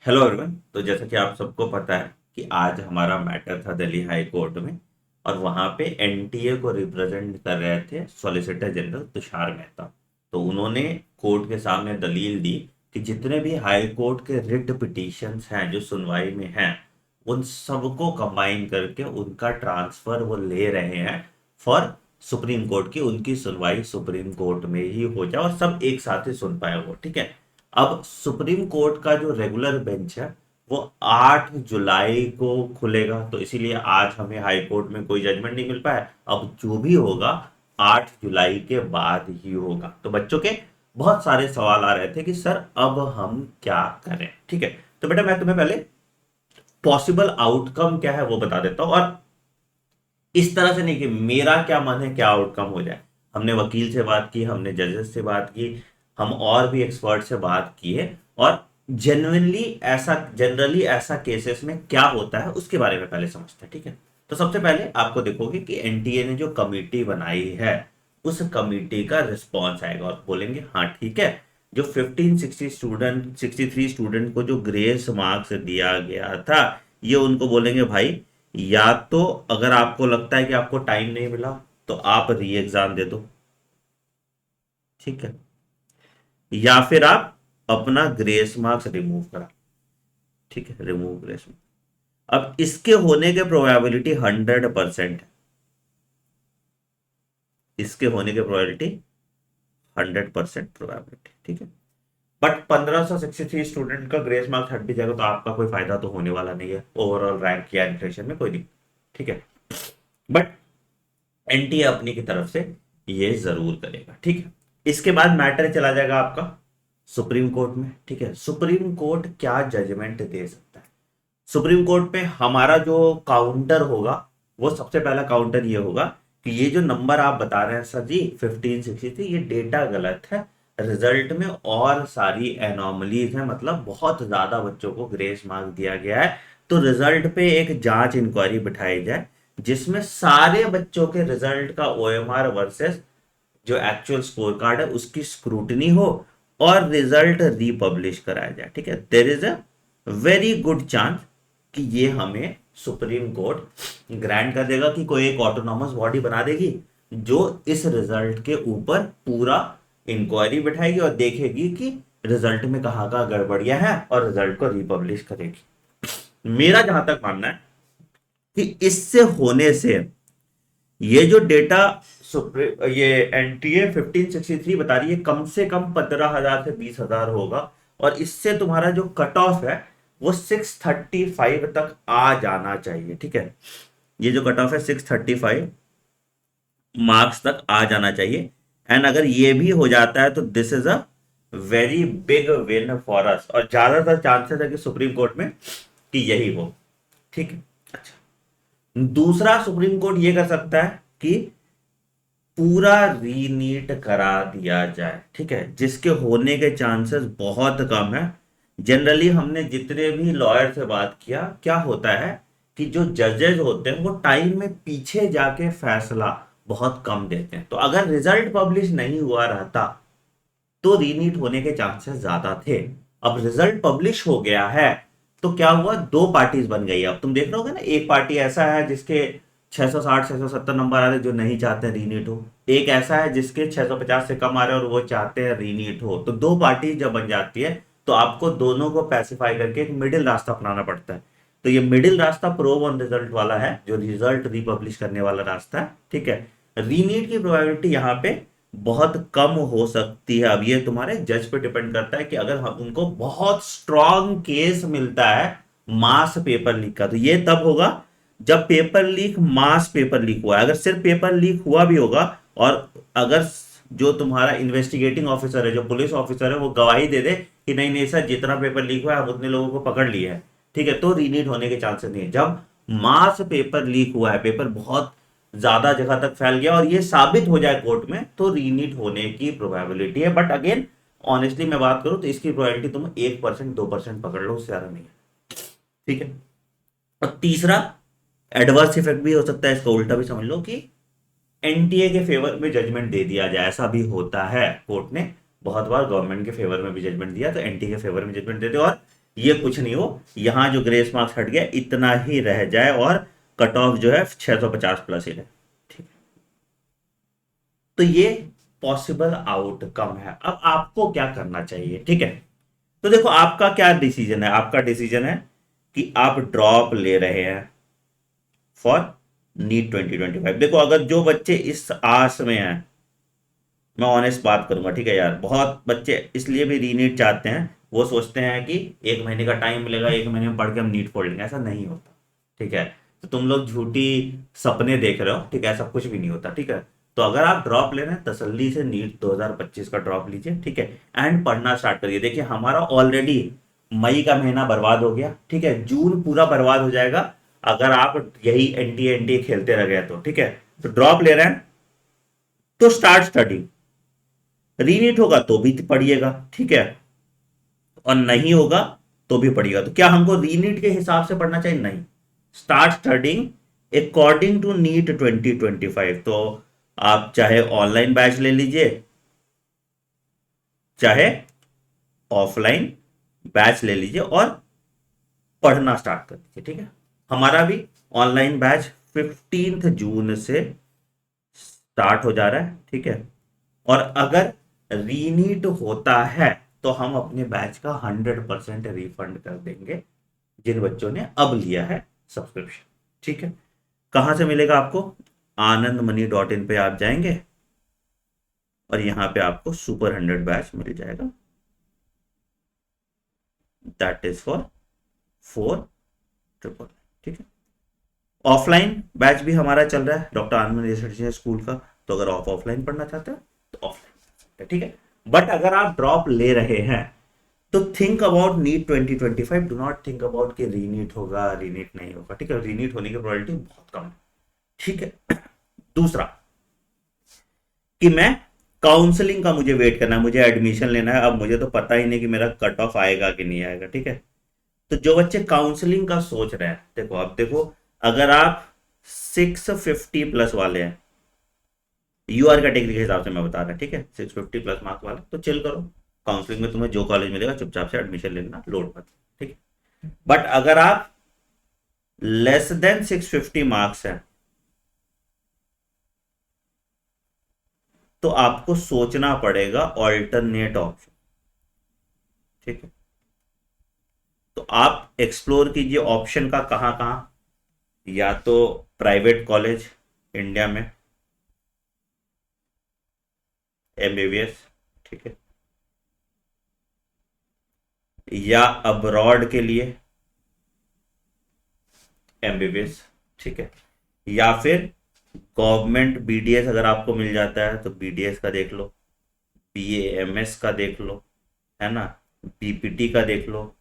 Hello everyone. तो जैसा कि आप सबको पता है कि आज हमारा मैटर था दिल्ली हाई कोर्ट में। और वहां पे एनटीए को रिप्रेजेंट कर रहे थे सॉलिसिटर जनरल तुषार मेहता। तो उन्होंने कोर्ट के सामने दलील दी कि जितने भी हाई कोर्ट के रिट पिटीशंस हैं जो सुनवाई में हैं, उन सबको कंबाइन करके उनका ट्रांसफर वो ले रहे हैं फॉर सुप्रीम कोर्ट की। उनकी सुनवाई सुप्रीम कोर्ट में ही हो जाए और सब एक साथ ही सुन पाए वो। ठीक है। अब सुप्रीम कोर्ट का जो रेगुलर बेंच है वो 8 जुलाई को खुलेगा, तो इसीलिए आज हमें हाई कोर्ट में कोई जजमेंट नहीं मिल पाया। अब जो भी होगा 8 जुलाई के बाद ही होगा। तो बच्चों के बहुत सारे सवाल आ रहे थे कि सर अब हम क्या करें। ठीक है। तो बेटा मैं तुम्हें पहले पॉसिबल आउटकम क्या है वो बता देता हूं, और इस तरह से नहीं कि मेरा क्या मन है क्या आउटकम हो जाए। हमने वकील से बात की, हमने जजेस से बात की, हम और भी एक्सपर्ट से बात की है, और जेन्युइनली ऐसा जनरली ऐसा केसेस में क्या होता है उसके बारे में पहले समझते हैं। ठीक है। तो सबसे पहले आपको देखोगे कि एनटीए ने जो कमिटी बनाई है उस कमिटी का रिस्पॉन्स आएगा और बोलेंगे हाँ ठीक है, जो 63 स्टूडेंट को जो ग्रेस मार्क्स दिया गया था, ये उनको बोलेंगे भाई, या तो अगर आपको लगता है कि आपको टाइम नहीं मिला तो आप री एग्जाम दे दो। ठीक है। या फिर आप अपना ग्रेस मार्क्स रिमूव करा। ठीक है, रिमूव ग्रेस मार्क्स। अब इसके होने के प्रोबेबिलिटी 100% है। इसके होने की प्रोबेबिलिटी 100% प्रोबेबिलिटी। ठीक है। बट 1563 स्टूडेंट का ग्रेस मार्क्स हट भी जाएगा तो आपका कोई फायदा तो होने वाला नहीं है ओवरऑल रैंक या इन्फ्लेशन में, कोई नहीं। ठीक है। बट एनटीए अपनी की तरफ से ये जरूर करेगा। ठीक है। इसके बाद मैटर चला जाएगा आपका सुप्रीम कोर्ट में। ठीक है। सुप्रीम कोर्ट क्या जजमेंट दे सकता है? सुप्रीम कोर्ट पे हमारा जो काउंटर होगा वो सबसे पहला काउंटर ये होगा कि ये जो नंबर आप बता रहे हैं सर जी 1563, ये डेटा गलत है। रिजल्ट में और सारी एनॉमलीज हैं, मतलब बहुत ज्यादा बच्चों को ग्रेस मार्क दिया गया है। तो रिजल्ट पे एक जांच इंक्वायरी बिठाई जाए जिसमें सारे बच्चों के रिजल्ट का ओएमआर वर्सेस जो एक्चुअल स्कोर कार्ड है उसकी स्क्रूटनी हो और रिजल्ट रिपब्लिश कराया जाए। ठीक है। There is a very good chance कि ये हमें सुप्रीम कोर्ट ग्रांट कर देगा कि कोई एक ऑटोनॉमस बॉडी बना देगी जो इस रिजल्ट के ऊपर पूरा इंक्वायरी बिठाएगी और देखेगी कि रिजल्ट में कहाँ कहाँ गड़बड़ियां हैं और रिजल्ट को रिपब्लिश करेगी। मेरा जहां तक मानना है कि इससे होने से ये जो डेटा ये एनटीए 1563 बता रही है कम से कम 15,000 से 20,000 होगा, और इससे तुम्हारा जो कट ऑफ है वो 635 तक आ जाना चाहिए। ठीक है। ये जो कट ऑफ है 635 मार्क्स तक आ जाना चाहिए। एंड अगर ये भी हो जाता है तो this is a very big win for us, और ज्यादातर चांसेस है कि सुप्रीम कोर्ट में कि यही हो। ठीक है। अच्छा, दूसरा सुप्रीम कोर्ट ये कर सकता है कि पूरा रीनीट करा दिया जाए। ठीक है, जिसके होने के चांसेस बहुत कम है। जनरली हमने जितने भी लॉयर से बात किया, क्या होता है कि जो जजेस होते हैं वो टाइम में पीछे जाके फैसला बहुत कम देते हैं। तो अगर रिजल्ट पब्लिश नहीं हुआ रहता तो रीनीट होने के चांसेस ज्यादा थे। अब रिजल्ट पब्लिश हो गया है तो क्या हुआ, दो पार्टीज बन गई। अब तुम देख रहे होगे ना, एक पार्टी ऐसा है जिसके 660 670 नंबर आ रहे जो नहीं चाहते रीनीट हो, एक ऐसा है जिसके 650 से कम आ रहे और वो चाहते हैं रीनीट हो। तो दो पार्टी जब बन जाती है तो आपको दोनों को पैसिफाई करके एक मिडिल रास्ता अपनाना पड़ता है। तो ये मिडिल रास्ता प्रो वन रिजल्ट वाला है, जो रिजल्ट रिपब्लिश करने वाला रास्ता है। ठीक है। रीनीट की प्रोबेबिलिटी यहाँ पे बहुत कम हो सकती है। अब ये तुम्हारे जज पे डिपेंड करता है कि अगर हम उनको बहुत स्ट्रांग केस मिलता है मास पेपर लीक का, तो ये तब होगा जब पेपर लीक मास पेपर लीक हुआ है। अगर सिर्फ पेपर लीक हुआ भी होगा और अगर जो तुम्हारा इन्वेस्टिगेटिंग ऑफिसर है, जो पुलिस ऑफिसर है, वो गवाही दे दे कि नहीं नहीं सर जितना पेपर लीक हुआ है हम उतने लोगों को पकड़ लिए है, ठीक है, तो रीनीट होने के चांसेस नहीं है। जब मास पेपर लीक हुआ है, पेपर बहुत ज्यादा जगह तक फैल गया और ये साबित हो जाए कोर्ट में, तो रीनीट होने की प्रोबेबिलिटी है। बट अगेन ऑनेस्टली मैं बात करूं तो इसकी प्रोबेबिलिटी तुम 1% 2% पकड़ लो, उससे ज्यादा नहीं है। ठीक है। और तीसरा एडवर्स इफेक्ट भी हो सकता है, इसका उल्टा भी समझ लो कि एनटीए के फेवर में जजमेंट दे दिया जाए। ऐसा भी होता है, कोर्ट ने बहुत बार गवर्नमेंट के फेवर में भी जजमेंट दिया तो एनटीए के फेवर में जजमेंट दे दे, और ये कुछ नहीं हो, यहाँ जो ग्रेस मार्क्स हट गया इतना ही रह जाए और कट ऑफ जो है 650 प्लस ही रहे, ठीक। तो ये पॉसिबल आउटकम है। अब आपको क्या करना चाहिए, ठीक है। तो देखो आपका क्या डिसीजन है, आपका डिसीजन है कि आप ड्रॉप ले रहे हैं फॉर नीट 2025। देखो अगर जो बच्चे इस आस में हैं, मैं ऑनेस्ट बात करूंगा, ठीक है यार, बहुत बच्चे इसलिए भी रीनीट चाहते हैं, वो सोचते हैं कि एक महीने का टाइम मिलेगा, एक महीने में पढ़ के हम नीट फोड़ लेंगे, ऐसा नहीं होता, ठीक है। तो तुम लोग झूठी सपने देख रहे हो, ठीक है, ऐसा कुछ भी नहीं होता, ठीक है। तो अगर आप ड्रॉप ले रहे हैं, तसल्ली से नीट 2025 का ड्रॉप लीजिए, ठीक है, एंड पढ़ना स्टार्ट करिए। देखिए हमारा ऑलरेडी मई का महीना बर्बाद हो गया, ठीक है, जून पूरा बर्बाद हो जाएगा अगर आप यही एनटीए एनटीए खेलते रह गए तो, ठीक है। तो ड्रॉप ले रहे हैं तो स्टार्ट स्टडी, रीनीट होगा तो भी पढ़िएगा, ठीक है, और नहीं होगा तो भी पढ़िएगा। तो क्या हमको रीनीट के हिसाब से पढ़ना चाहिए? नहीं, start studying according to NEET 2025। तो आप चाहे ऑनलाइन बैच ले लीजिए, चाहे ऑफलाइन बैच ले लीजिए और पढ़ना स्टार्ट कर दीजिए, ठीक है। हमारा भी ऑनलाइन बैच 15 जून से स्टार्ट हो जा रहा है, ठीक है। और अगर रीनीट होता है तो हम अपने बैच का 100% रिफंड कर देंगे जिन बच्चों ने अब लिया है सब्सक्रिप्शन, ठीक है। कहां से मिलेगा आपको? AnandMoney.in पे आप जाएंगे और यहां पे आपको सुपर 100 बैच मिल जाएगा, दैट इज फॉर 4,999, ठीक है। ऑफलाइन बैच भी हमारा चल रहा है डॉक्टर आनंद रेसिडेंशियल स्कूल का, तो अगर आप ऑफलाइन पढ़ना चाहते हैं तो ऑफलाइन, ठीक है। बट अगर आप ड्रॉप ले रहे हैं तो think about NEET 2025, do not think about कि रीनीट होगा रीनीट नहीं होगा, ठीक है। रीनीट होने की प्रोबेबिलिटी बहुत कम है, ठीक है। दूसरा कि मैं काउंसलिंग का मुझे वेट करना है, मुझे एडमिशन लेना है, अब मुझे तो पता ही नहीं कि मेरा कट ऑफ आएगा कि नहीं आएगा, ठीक है। तो जो बच्चे काउंसलिंग का सोच रहे हैं, देखो अब देखो, अगर आप 650 प्लस वाले हैं, यूआर कैटेगरी के हिसाब से मैं बता रहा हूँ, ठीक है, 650 प्लस मार्क्स वाले, तो चिल करो, काउंसलिंग में तुम्हें जो कॉलेज मिलेगा चुपचाप से एडमिशन लेना, लोड मत, ठीक है। बट अगर आप लेस देन 650 मार्क्स है तो आपको सोचना पड़ेगा ऑल्टरनेट ऑप्शन, ठीक है। तो आप एक्सप्लोर कीजिए ऑप्शन का कहां कहां, या तो प्राइवेट कॉलेज इंडिया में एमबीबीएस, ठीक है, या अब्रॉड के लिए एमबीबीएस, ठीक है, या फिर गवर्नमेंट बीडीएस अगर आपको मिल जाता है तो बीडीएस का देख लो, बीएएमएस का देख लो, है ना, बीपीटी का देख लो,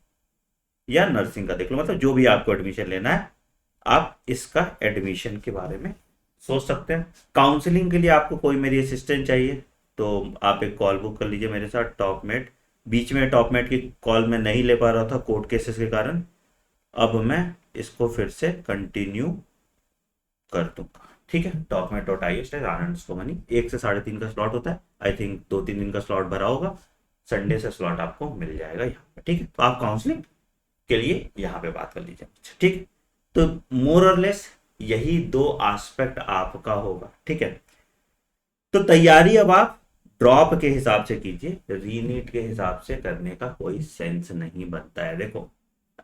या नर्सिंग का देख लो, मतलब जो भी आपको एडमिशन लेना है आप इसका एडमिशन के बारे में सोच सकते हैं। काउंसलिंग के लिए आपको कोई मेरी असिस्टेंट चाहिए तो आप एक कॉल बुक कर लीजिए मेरे साथ, टॉपमेट। बीच में टॉपमेट की कॉल मैं नहीं ले पा रहा था कोर्ट केसेस के कारण, अब मैं इसको फिर से कंटिन्यू कर दूंगा, ठीक है। document.io/anand_money 1 से 3:30 का स्लॉट होता है, आई थिंक 2-3 दिन का स्लॉट भरा होगा, संडे से स्लॉट आपको मिल जाएगा यहाँ पे, ठीक है। तो आप काउंसलिंग के लिए यहाँ पे बात कर लीजिए, ठीक है। तो मोर और लेस यही दो एस्पेक्ट आपका होगा, ठीक है। तो तैयारी अब आप ड्रॉप के हिसाब से कीजिए, रीनीट के हिसाब से करने का कोई सेंस नहीं बनता है। देखो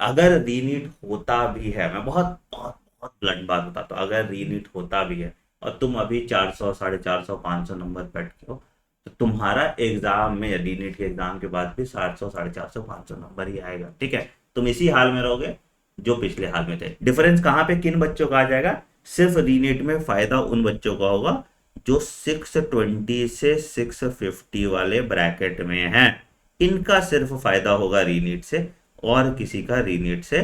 अगर रीनीट होता भी है, मैं बहुत बहुत बहुत ब्लंट बात बताता हूँ, अगर रीनीट होता भी है और तुम अभी 400 450 500 नंबर पे अटके हो, तो तुम्हारा एग्जाम में रीनीट के एग्जाम के बाद भी 400 450 500 नंबर ही आएगा, ठीक है। तुम इसी हाल में रहोगे जो पिछले हाल में थे। डिफरेंस कहाँ पे किन बच्चों का आ जाएगा? सिर्फ रीनीट में फायदा उन बच्चों का होगा जो 620 से 650 वाले ब्रैकेट में हैं, इनका सिर्फ फायदा होगा रीनीट से, और किसी का रीनीट से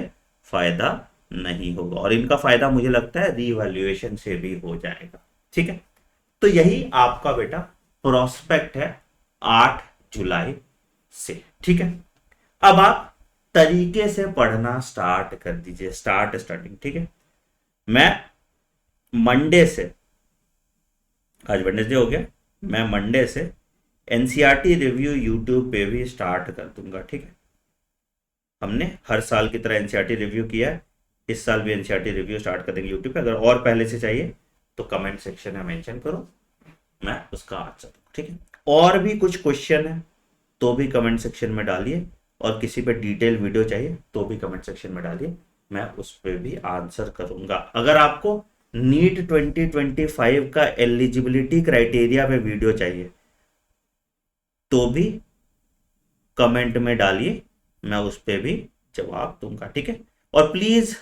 फायदा नहीं होगा। और इनका फायदा मुझे लगता है रीवैल्यूएशन से भी हो जाएगा, ठीक है। तो यही आपका बेटा प्रोस्पेक्ट है 8 जुलाई से, ठीक है। अब आप तरीके से पढ़ना स्टार्ट कर दीजिए, स्टार्ट स्टार्टिंग, ठीक है। मैं मंडे से, आज वेडनेसडे हो गया, मैं मंडे से एनसीईआरटी रिव्यू यूट्यूब पे भी स्टार्ट कर दूंगा, ठीक है। हमने हर साल की तरह एनसीईआरटी रिव्यू किया है, इस साल भी एनसीईआरटी रिव्यू स्टार्ट कर देंगे यूट्यूब पे। अगर और पहले से चाहिए तो कमेंट सेक्शन में मेंशन करो, मैं उसका आंसर दूंगा, ठीक है। और भी कुछ क्वेश्चन है तो भी कमेंट सेक्शन में डालिए, और किसी पे डिटेल वीडियो चाहिए तो भी कमेंट सेक्शन में डालिए, मैं उस पर भी आंसर करूंगा। अगर आपको नीट 2025 का एलिजिबिलिटी क्राइटेरिया पे वीडियो चाहिए तो भी कमेंट में डालिए, मैं उस पर भी जवाब दूंगा, ठीक है। और प्लीज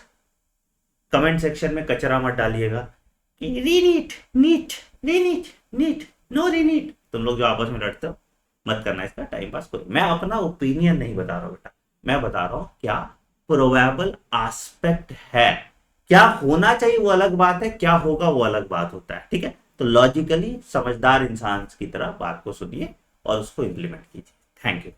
कमेंट सेक्शन में कचरा मत डालिएगा कि reNEET NEET reNEET NEET no reNEET, तुम लोग जो आपस में लड़ते हो मत करना इसका टाइम पास। कोई मैं अपना ओपिनियन नहीं बता रहा हूँ बेटा, मैं बता रहा हूँ क्या प्रोबेबल एस्पेक्ट है। क्या होना चाहिए वो अलग बात है, क्या होगा वो अलग बात होता है, ठीक है। तो लॉजिकली समझदार इंसान की तरह बात को सुनिए और उसको इंप्लीमेंट कीजिए। Thank you.